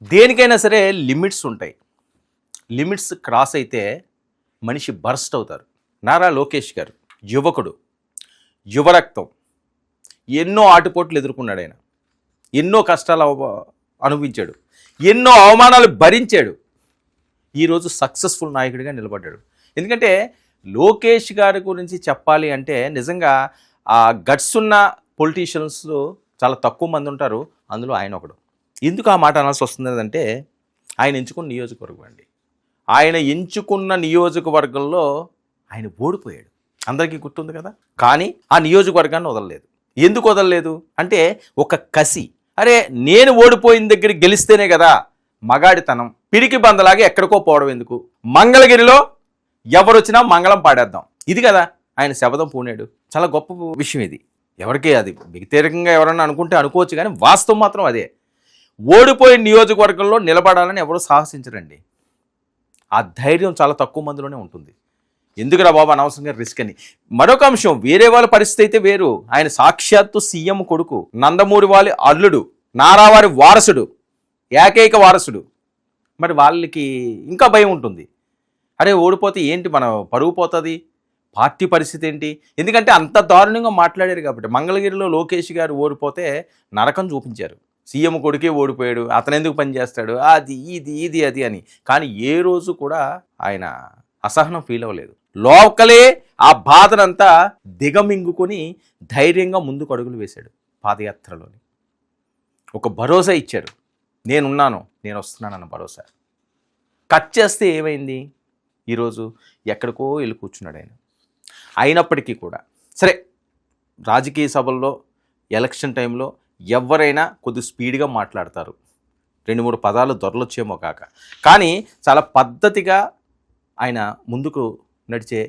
దేనికైనా సరే లిమిట్స్ ఉంటాయి. లిమిట్స్ క్రాస్ అయితే మనిషి బర్స్ట్ అవుతారు. నారా లోకేష్ గారు యువకుడు, యువరక్తం, ఎన్నో ఆటుపోట్లు ఎదుర్కొన్నాడు. ఆయన ఎన్నో కష్టాలు అనుభవించాడు, ఎన్నో అవమానాలు భరించాడు. ఈరోజు సక్సెస్ఫుల్ నాయకుడిగా నిలబడ్డాడు. ఎందుకంటే లోకేష్ గారి గురించి చెప్పాలి అంటే నిజంగా ఆ గట్స్ ఉన్న పొలిటీషియన్స్ చాలా తక్కువ మంది ఉంటారు, అందులో ఆయన ఒకడు. ఎందుకు ఆ మాట అనాల్సి వస్తుంది అంటే ఆయన ఎంచుకున్న నియోజకవర్గం అండి. ఆయన ఎంచుకున్న నియోజకవర్గంలో ఆయన ఓడిపోయాడు, అందరికీ గుర్తుంది కదా. కానీ ఆ నియోజకవర్గాన్ని వదలలేదు. ఎందుకు వదలలేదు అంటే ఒక కసి. అరే నేను ఓడిపోయిన దగ్గర గెలిస్తేనే కదా మగాడితనం, పిరికి బందలాగా ఎక్కడికో పోవడం ఎందుకు, మంగళగిరిలో ఎవరొచ్చినా మంగళం పాడేద్దాం, ఇది కదా ఆయన శబదం పూనాడు. చాలా గొప్ప విషయం ఇది. ఎవరికి అది వ్యతిరేకంగా ఎవరన్నా అనుకుంటే అనుకోవచ్చు, కానీ వాస్తవం మాత్రం అదే. ఓడిపోయిన నియోజకవర్గంలో నిలబడాలని ఎవరూ సాహసించరండి. ఆ ధైర్యం చాలా తక్కువ మందిలోనే ఉంటుంది. ఎందుకురా బాబు అనవసరంగా రిస్క్ అని. మరొక అంశం, వేరే వాళ్ళ పరిస్థితి అయితే వేరు. ఆయన సాక్షాత్తు సీఎం కొడుకు, నందమూరి వాళ్ళ అల్లుడు, నారావారి వారసుడు, ఏకైక వారసుడు. మరి వాళ్ళకి ఇంకా భయం ఉంటుంది. అరే ఓడిపోతే ఏంటి మన పరువు పోతుంది, పార్టీ పరిస్థితి ఏంటి. ఎందుకంటే అంత దారుణంగా మాట్లాడారు కాబట్టి. మంగళగిరిలో లోకేష్ గారు ఓడిపోతే నరకం చూపించారు. సీఎం కొడుకే ఓడిపోయాడు, అతను ఎందుకు పనిచేస్తాడు, అది ఇది అది అని. కానీ ఏ రోజు కూడా ఆయన అసహనం ఫీల్ అవ్వలేదు. లోకలే ఆ బాధనంతా దిగమింగుకొని ధైర్యంగా ముందుకు అడుగులు వేశాడు. పాదయాత్రలోని ఒక భరోసా ఇచ్చాడు, నేనున్నాను, నేను వస్తున్నానన్న భరోసా. కట్ చేస్తే ఏమైంది, ఈరోజు ఎక్కడికో వెళ్ళి కూర్చున్నాడు ఆయన. అయినప్పటికీ కూడా సరే, రాజకీయ సభల్లో ఎలక్షన్ టైంలో ఎవరైనా కొద్ది స్పీడ్గా మాట్లాడతారు, 2-3 పదాలు దొరలొచ్చేమో కాక. కానీ చాలా పద్ధతిగా ఆయన ముందుకు నడిచే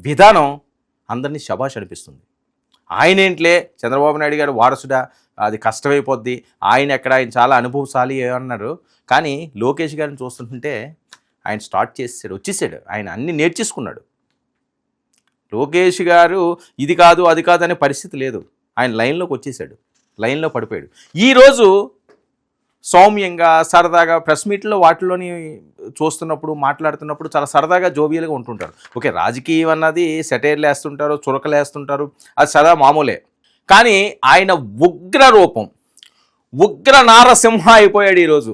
విధానం అందరినీ శభాష్ అనిపిస్తుంది. ఆయనేంట్లే చంద్రబాబు నాయుడు గారు వారసుడా, అది కష్టమైపోద్ది, ఆయన ఎక్కడ, ఆయన చాలా అనుభవశాలి అన్నారు. కానీ లోకేష్ గారిని చూస్తుంటే ఆయన స్టార్ట్ చేసాడు, వచ్చేసాడు. ఆయన అన్నీ నేర్చేసుకున్నాడు. లోకేష్ గారు ఇది కాదు అది కాదు అనే పరిస్థితి లేదు. ఆయన లైన్లోకి వచ్చేసాడు, లైన్లో పడిపోయాడు. ఈరోజు సౌమ్యంగా సరదాగా ప్రెస్ మీట్లో వాటిలోని చూస్తున్నప్పుడు మాట్లాడుతున్నప్పుడు చాలా సరదాగా జోబియల్గా ఉంటుంటారు. ఓకే, రాజకీయం అన్నది సెటైర్లు వేస్తుంటారు, చురకలు వేస్తుంటారు, అది సదా మామూలే. కానీ ఆయన ఉగ్ర రూపం, ఉగ్ర నారసింహ అయిపోయాడు ఈరోజు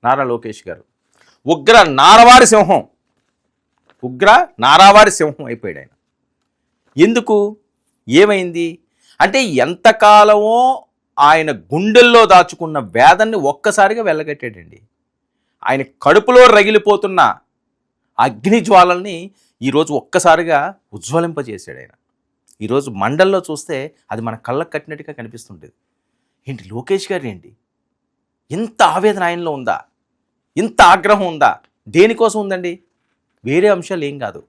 నారా లోకేష్ గారు. ఉగ్ర నారవారి సింహం, ఉగ్ర నారావారి సింహం అయిపోయాడు ఆయన. ఎందుకు, ఏమైంది అంటే ఎంతకాలమో ఆయన గుండెల్లో దాచుకున్న వేదన్ని ఒక్కసారిగా వెళ్ళగట్టాడండి. ఆయన కడుపులో రగిలిపోతున్న అగ్నిజ్వాలల్ని ఈరోజు ఒక్కసారిగా ఉజ్వలింపజేశాడు ఆయన. ఈరోజు మండల్లో చూస్తే అది మన కళ్ళకు కట్టినట్టుగా కనిపిస్తుంటుంది. ఏంటి లోకేష్ గారు ఏంటి, ఇంత ఆవేదన ఆయనలో ఉందా, ఇంత ఆగ్రహం ఉందా, దేనికోసం ఉందండి, వేరే అంశాలు ఏం కాదు,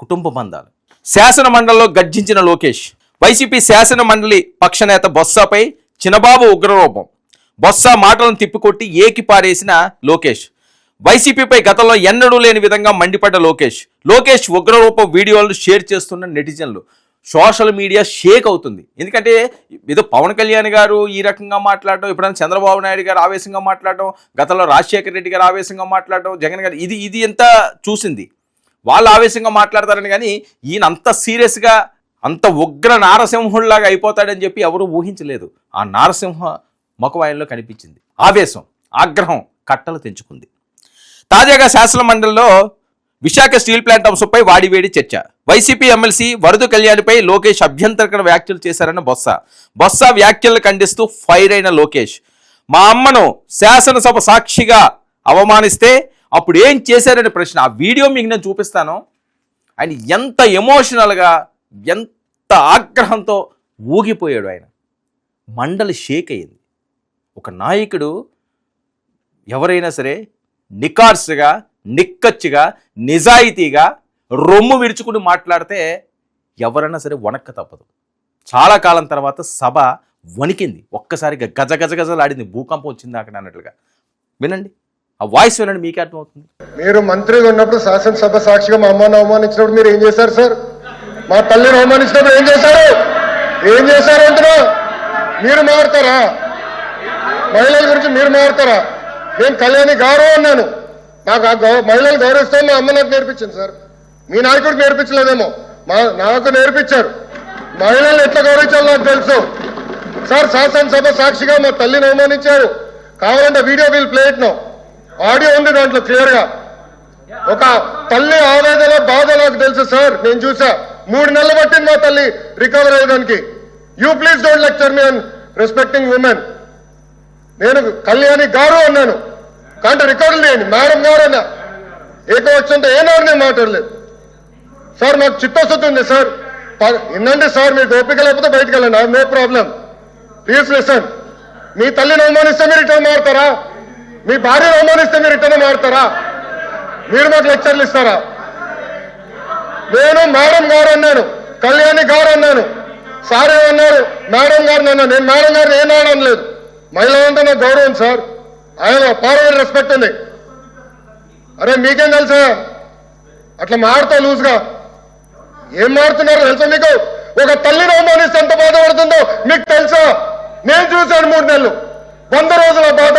కుటుంబ బంధాలు. శాసన మండలిలో గర్జించిన లోకేష్. వైసీపీ శాసన మండలి పక్షనేత బొత్సపై చినబాబు ఉగ్రరూపం. బొత్స మాటలను తిప్పికొట్టి ఏకిపారేసిన లోకేష్. వైసీపీపై గతంలో ఎన్నడూ లేని విధంగా మండిపడ్డ లోకేష్ ఉగ్రరూప వీడియోలను షేర్ చేస్తున్న నెటిజన్లు. సోషల్ మీడియా షేక్ అవుతుంది. ఎందుకంటే ఏదో పవన్ కళ్యాణ్ గారు ఈ రకంగా మాట్లాడటం, ఎప్పుడైనా చంద్రబాబు నాయుడు గారు ఆవేశంగా మాట్లాడటం, గతంలో రాజశేఖర రెడ్డి గారు ఆవేశంగా మాట్లాడటం, జగన్ గారు ఇది ఎంత చూసింది. వాళ్ళు ఆవేశంగా మాట్లాడతారని, కానీ ఈయన అంత సీరియస్గా అంత ఉగ్ర నారసింహుల్లాగా అయిపోతాడని చెప్పి ఎవరూ ఊహించలేదు. ఆ నారసింహ ముఖం ఆయనలో కనిపించింది. ఆవేశం, ఆగ్రహం కట్టలు తెంచుకుంది. తాజాగా శాసన మండలిలో విశాఖ స్టీల్ ప్లాంట్ అంశంపై వాడివేడి చర్చ. వైసీపీ ఎమ్మెల్సీ వరదు కళ్యాణ్పై లోకేష్ అభ్యంతరకర వ్యాఖ్యలు చేశారన్న బొత్స వ్యాఖ్యలను ఖండిస్తూ ఫైర్ అయిన లోకేష్. మా అమ్మను శాసనసభ సాక్షిగా అవమానిస్తే అప్పుడు ఏం చేశారనే ప్రశ్న. ఆ వీడియో మీకు నేను చూపిస్తాను. ఆయన ఎంత ఎమోషనల్గా, ఎంత ఆగ్రహంతో ఊగిపోయాడు ఆయన. మండలి షేక్ అయ్యింది. ఒక నాయకుడు ఎవరైనా సరే నికార్సుగా, నిక్కచ్చిగా, నిజాయితీగా రొమ్ము విరుచుకుని మాట్లాడితే ఎవరైనా సరే వణక్క తప్పదు. చాలా కాలం తర్వాత సభ వణికింది, ఒక్కసారిగా గజగజలాడింది, భూకంపం వచ్చింది అక్కడ అన్నట్లుగా. వినండి, ఆ వాయిస్ వినండి, మీకే అర్థమవుతుంది. మీరు మంత్రిగా ఉన్నప్పుడు శాసనసభ సాక్షిగా మా అమ్మను అవమానించినప్పుడు మీరు ఏం చేశారు సార్? మా తల్లిని అవమానించినప్పుడు ఏం చేశారు అంటున్నా? మీరు మారుతారా? మహిళల గురించి మీరు మాట్లాడతారా? నేను కళ్యాణి గౌరవం అన్నాను. నాకు మహిళలు గౌరవిస్తాం మా అమ్మ నాకు నేర్పించింది సార్. మీ నాయకుడికి నేర్పించలేదేమో, నాకు నేర్పించారు. మహిళలు ఎట్లా గౌరవించాలో నాకు తెలుసు సార్. శాసనసభ సాక్షిగా మా తల్లిని అవమానించారు. కావాలంటే video we'll play it now, audio ఉంది దాంట్లో క్లియర్ గా. ఒక తల్లి ఆవేదన బాధ నాకు తెలుసు సార్, నేను చూసా. 3 నెలలు పట్టింది మా తల్లి రికవర్ అయ్యేదానికి. You please don't lecture me on respecting women. నేను కళ్యాణి గారు అన్నాను, కానీ రికార్డులు లేని మేడం గారు అన్నా. ఏకవచ్చంతో ఏనాడు నేను మాట్లాడలేదు సార్. మాకు చిత్తశుద్ధి ఉంది సార్. వినండి సార్, మీకు ఓపిక లేకపోతే బయటకు వెళ్ళండి, నో ప్రాబ్లం. Please listen. మీ తల్లిని అవమానిస్తే మీరు రిటర్న్ మారుతారా? మీ భార్యను అవమానిస్తే మీరు రిటర్న్ మారుతారా? మీరు మాకు లెక్చర్లు ఇస్తారా? నేను మేడం గారు అన్నాను, కళ్యాణి గారు అన్నాను. సార్ ఏమన్నారు? మేడం గారిని అన్నాను. నేను మేడం గారిని ఏనాడు అనలేదు. మహిళ అంటే నాకు గౌరవం సార్. ఆయన ఫార్వర్డ్ రెస్పెక్ట్ ఉంది. అరే మీకేం తెలుసా అట్లా మారుతా లూజ్గా? ఏం మారుతున్నారు తెలుసా మీకు? ఒక తల్లిని అవమానిస్తే ఎంత బాధపడుతుందో మీకు తెలుసా? నేను చూశాను 3 నెలలు, 100 రోజుల బాధ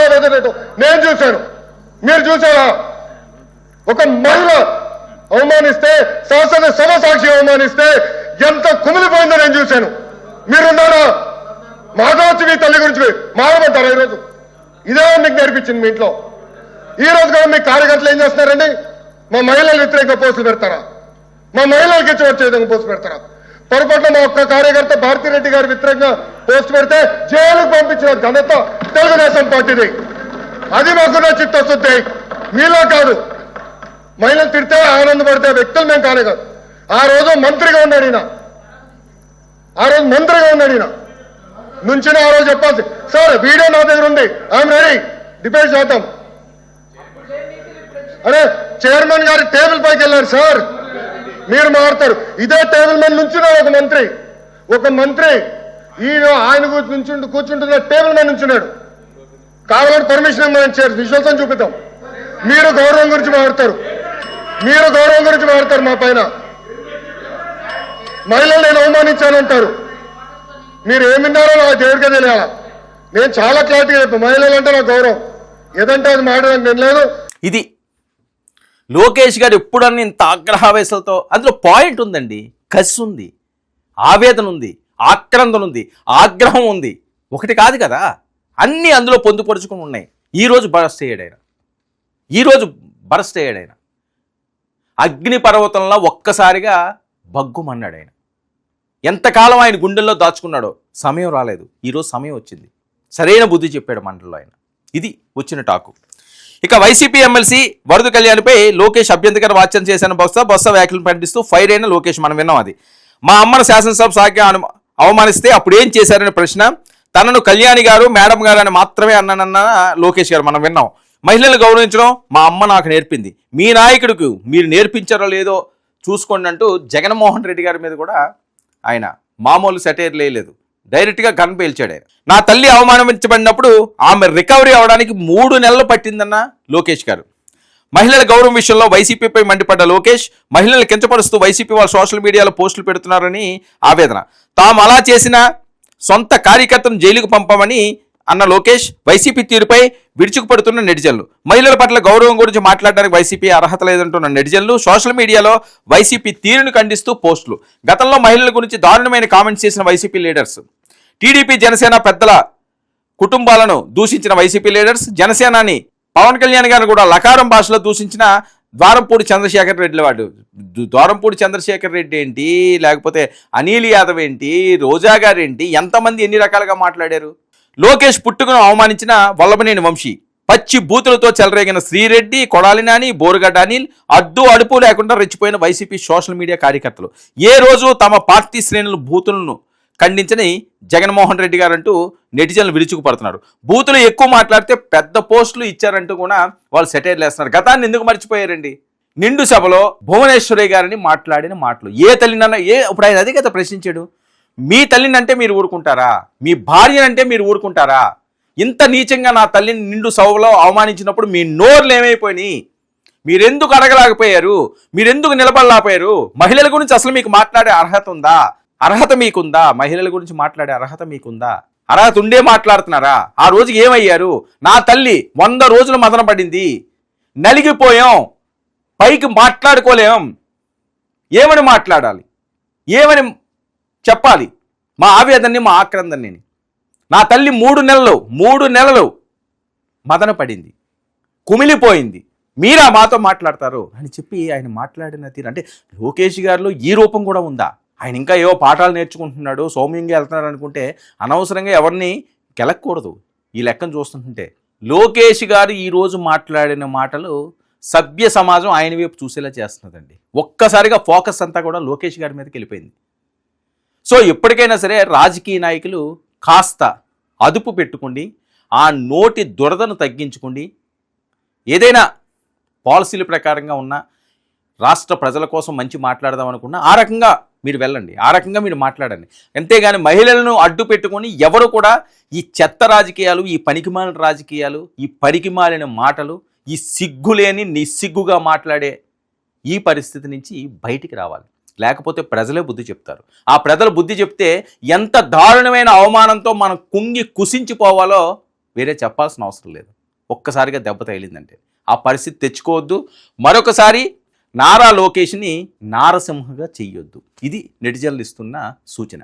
నేను చూశాను. మీరు చూసారా? ఒక మహిళ అవమానిస్తే, శాసనసభ సాక్షి అవమానిస్తే ఎంత కుమిలిపోయిందో నేను చూశాను. మీరున్నారా? మాధవచ్చు మీ తల్లి గురించి మారమంటారా ఈరోజు? ఇదే మీకు నేర్పించింది మీ ఇంట్లో. ఈ రోజు కూడా మీ కార్యకర్తలు ఏం చేస్తున్నారండి? మా మహిళలు వ్యతిరేకంగా పోస్టులు పెడతారా? మా మహిళలకి ఇచ్చి వచ్చే విధంగా పోస్టు పెడతారా? పొరపాటున మా ఒక్క కార్యకర్త భారతిరెడ్డి గారి వ్యతిరేకంగా పోస్ట్ పెడితే జైలుకు పంపించిన ఘనత తెలుగుదేశం పార్టీది. అది మాకున్న చిత్తశుద్ధి, మీలో కాదు. మహిళలు తిడితే ఆనందపడితే వ్యక్తులు మేము కానే కాదు. ఆ రోజు మంత్రిగా ఉన్నాడు ఈయన, నుంచి ఆ రోజు చెప్పాల్సి. సార్ వీడియో నా దగ్గర ఉంది, ఐఎమ్ రెడీ, డిబేట్ చేద్దాం. అరే చైర్మన్ గారి టేబుల్ పైకి వెళ్ళారు సార్, మీరు మారుతారు. ఇదే టేబుల్ మీద నుంచున్నాడు ఒక మంత్రి ఈయన, ఆయన కూర్చుంటున్న టేబుల్ మీద నుంచున్నాడు. కావాలంటే పర్మిషన్ ఇవ్వమని చైర్ విశ్వాసం చూపిద్దాం. మీరు గౌరవం గురించి మాట్లాడతారు, మా పైన. మహిళలు నేను అవమానించానంటారు. మీరు ఏమిన్నారో నా దేవుడికే తెలియాల. నేను చాలా క్లారిటీగా చెప్పాను, మహిళలు అంటే నా గౌరవం, ఏదంటే అది మాట్లాడడానికి నేను లేదు. ఇది లోకేష్ గారు ఎప్పుడన్నా ఇంత ఆగ్రహావేశాలతో, అందులో పాయింట్ ఉందండి, కసి ఉంది, ఆవేదన ఉంది, ఆక్రందన ఉంది, ఆగ్రహం ఉంది. ఒకటి కాదు కదా, అన్నీ అందులో పొందుపరుచుకుని ఉన్నాయి. ఈరోజు బరస్ట్ అయ్యాడు ఆయన. అగ్ని పర్వతంలో ఒక్కసారిగా బగ్గుమన్నాడు ఆయన. ఎంతకాలం ఆయన గుండెల్లో దాచుకున్నాడో, సమయం రాలేదు, ఈరోజు సమయం వచ్చింది. సరైన బుద్ధి చెప్పాడు మండలిలో ఆయన. ఇది వచ్చిన టాకు. ఇక వైసీపీ ఎమ్మెల్సీ వరద కళ్యాణ్పై లోకేష్ అభ్యంతరకర వ్యాఖ్యలు చేసిన బొత్స వ్యాఖ్యలు ప్రకటిస్తూ ఫైర్ అయిన లోకేష్. మనం విన్నాం అది. మా అమ్మను శాసనసభ సాక్షి అవమానిస్తే అప్పుడు ఏం చేశారనే ప్రశ్న, తనను కళ్యాణి గారు మేడం గారు అని మాత్రమే అన్నానన్న లోకేష్ గారు మనం విన్నాం. మహిళలను గౌరవించడం మా అమ్మ నాకు నేర్పింది, మీ నాయకుడికి మీరు నేర్పించారో లేదో చూసుకోండి అంటూ జగన్మోహన్ రెడ్డి గారి మీద కూడా ఆయన మామూలు సెటైర్ లేదు, డైరెక్ట్గా గన్ పేల్చాడు ఆయన. నా తల్లి అవమానించబడినప్పుడు ఆమె రికవరీ అవడానికి 3 నెలలు పట్టిందన్న లోకేష్ గారు. మహిళల గౌరవం విషయంలో వైసీపీపై మండిపడ్డ లోకేష్, మహిళలను కించపరుస్తూ వైసీపీ వాళ్ళు సోషల్ మీడియాలో పోస్టులు పెడుతున్నారని ఆవేదన. తాము అలా చేసిన సొంత కార్యకర్తను జైలుకు పంపామని అన్న లోకేష్, వైసీపీ తీరుపై విరుచుకుపడుతున్న నెటిజన్లు, మహిళల పట్ల గౌరవం గురించి మాట్లాడడానికి వైసీపీ అర్హత లేదంటున్న నెటిజన్లు, సోషల్ మీడియాలో వైసీపీ తీరును ఖండిస్తూ పోస్టులు. గతంలో మహిళల గురించి దారుణమైన కామెంట్స్ చేసిన వైసీపీ లీడర్స్, టీడీపీ జనసేన పెద్దల కుటుంబాలను దూషించిన వైసీపీ లీడర్స్, జనసేనాని పవన్ కళ్యాణ్ గారిని కూడా లకారం భాషలో దూషించిన ద్వారంపూడి చంద్రశేఖర్ రెడ్డి. వాడు ద్వారంపూడి చంద్రశేఖర్ రెడ్డి ఏంటి, లేకపోతే అనిల్ యాదవ్ ఏంటి, రోజా గారు ఏంటి, ఎంతమంది ఎన్ని రకాలుగా మాట్లాడారు. లోకేష్ పుట్టుకను అవమానించిన వల్లభనేని వంశీ, పచ్చి బూతులతో చెలరేగిన శ్రీరెడ్డి, కొడాలి నాని, బోరుగడ్డ అనిల్, అడ్డు అడుపు లేకుండా రెచ్చిపోయిన వైసీపీ సోషల్ మీడియా కార్యకర్తలు, ఏ రోజు తమ పార్టీ శ్రేణులు బూతులను ఖండించని జగన్మోహన్ రెడ్డి గారు అంటూ నెటిజన్లు విరుచుకుపడుతున్నారు. బూతులు ఎక్కువ మాట్లాడితే పెద్ద పోస్టులు ఇచ్చారంటూ కూడా వాళ్ళు సెటైర్లు వేస్తున్నారు. గతాన్ని ఎందుకు మర్చిపోయారండి? నిండు సభలో భువనేశ్వరి గారిని మాట్లాడిన మాటలు, ఏ తల్లినన్నా ఇప్పుడు ఆయన అదే కదా ప్రశ్నించాడు. మీ తల్లినంటే మీరు ఊరుకుంటారా? మీ భార్యనంటే మీరు ఊరుకుంటారా? ఇంత నీచంగా నా తల్లిని నిండు సభలో అవమానించినప్పుడు మీ నోర్లు ఏమైపోయినాయి? మీరెందుకు అడగలేకపోయారు? మీరెందుకు నిలబడలేకపోయారు? మహిళల గురించి అసలు మీకు మాట్లాడే అర్హత ఉందా? అర్హత మీకుందా? మహిళల గురించి మాట్లాడే అర్హత మీకుందా? అర్హత ఉండే మాట్లాడుతున్నారా? ఆ రోజు ఏమయ్యారు? నా తల్లి 100 రోజులు మదన పడింది, నలిగిపోయాం, పైకి మాట్లాడుకోలేం. ఏమని మాట్లాడాలి? ఏమని చెప్పాలి? మా ఆవేదనని, మా ఆక్రందనని. నా తల్లి 3 నెలలు మదన పడింది, కుమిలిపోయింది, మీరా మాతో మాట్లాడతారు అని చెప్పి ఆయన మాట్లాడిన తీరు అంటే లోకేష్ గారిలో ఈ రూపం కూడా ఉందా? ఆయన ఇంకా ఏవో పాఠాలు నేర్చుకుంటున్నాడు, సౌమ్యంగా వెళ్తున్నాడు అనుకుంటే అనవసరంగా ఎవరిని కెలక్కూడదు. ఈ లెక్కను చూస్తుంటే లోకేష్ గారు ఈరోజు మాట్లాడిన మాటలు సభ్య సమాజం ఆయన వైపు చూసేలా చేస్తున్నదండి. ఒక్కసారిగా ఫోకస్ అంతా కూడా లోకేష్ గారి మీదకి వెళ్ళిపోయింది. సో ఎప్పటికైనా సరే రాజకీయ నాయకులు కాస్త అదుపు పెట్టుకోండి, ఆ నోటి దురదను తగ్గించుకోండి. ఏదైనా పాలసీల ప్రకారంగా ఉన్న రాష్ట్ర ప్రజల కోసం మంచి మాట్లాడదాం అనుకున్నా ఆ రకంగా మీరు వెళ్ళండి, ఆ రకంగా మీరు మాట్లాడండి. అంతేగాని మహిళలను అడ్డు పెట్టుకొని ఎవరు కూడా ఈ చెత్త రాజకీయాలు, ఈ పనికిమాలిన రాజకీయాలు, ఈ పరికిమాలిన మాటలు, ఈ సిగ్గులేని నిస్సిగ్గుగా మాట్లాడే ఈ పరిస్థితి నుంచి బయటికి రావాలి. లేకపోతే ప్రజలే బుద్ధి చెప్తారు. ఆ ప్రజలు బుద్ధి చెప్తే ఎంత దారుణమైన అవమానంతో మనం కుంగి కుసించిపోవాలో వేరే చెప్పాల్సిన అవసరం లేదు. ఒక్కసారిగా దెబ్బ తగిలిందంటే ఆ పరిస్థితి తెచ్చుకోవద్దు. మరొకసారి నారా లోకేష్ని నారసింహగా చెయ్యొద్దు. ఇది నెటిజన్లు ఇస్తున్న సూచన.